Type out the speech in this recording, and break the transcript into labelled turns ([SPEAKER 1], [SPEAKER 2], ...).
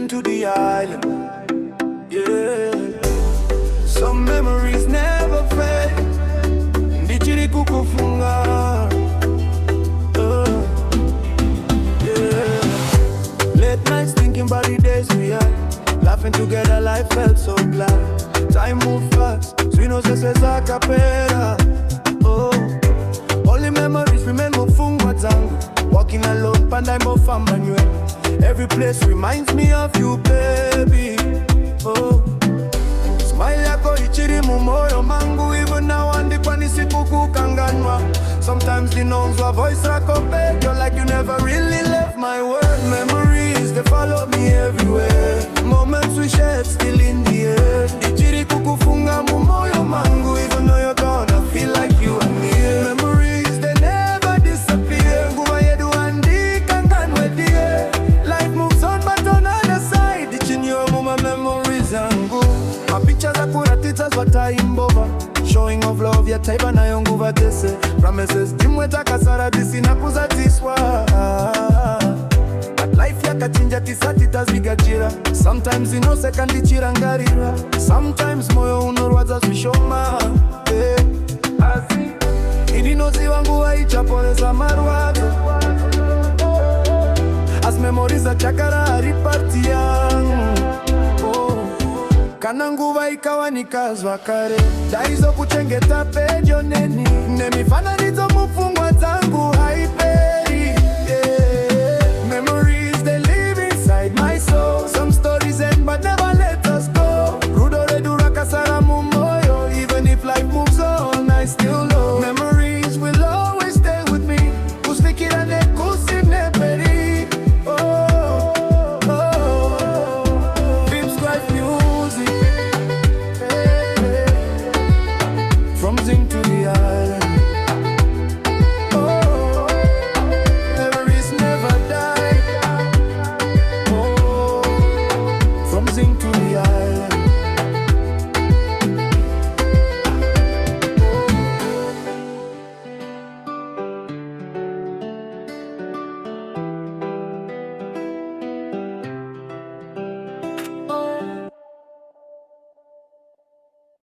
[SPEAKER 1] them to the island. Yeah, some memories never fade. Ndichiri kukufunga. Yeah, late nights thinking about the days we had. Laughing together, life felt so glad. Time moved fast, so we know this is a capella. Oh, only memories remain mufungwa zangu. Walking alone, pandai mofamba nywe. Every place reminds me of you, baby. Oh, smile yako ichiri mumoyo mangu. Even now andikwa nisipuku kanganwa. Sometimes the knowns wa voice rako beg. You're like you never really left my world. Memories, they follow me everywhere. Moments we shared still in the air. Ichiri kukufunga mumoyo mangu. Even though you're gone, I feel like you are near. Memories, they never disappear. Nguva yedu andika nganwe die. Life moves on but on other side. Ichini yo muma memories yangu. My pictures are kuratita zwata imbova. Showing of love ya taiba na yonguva tese. Promises timweta kasara disi na kuzatiswa. But life ya kachinja tisati tazigachira. Sometimes ino sekandi chirangarira. Sometimes moyo unorwaza zwishoma. Idinozi wangu haichaponeza marwazo. As memories za chakara haripati yangu. Kana nguva ikawa nikazwa kare. Daizo kuchengeta pejo neni. Nemifana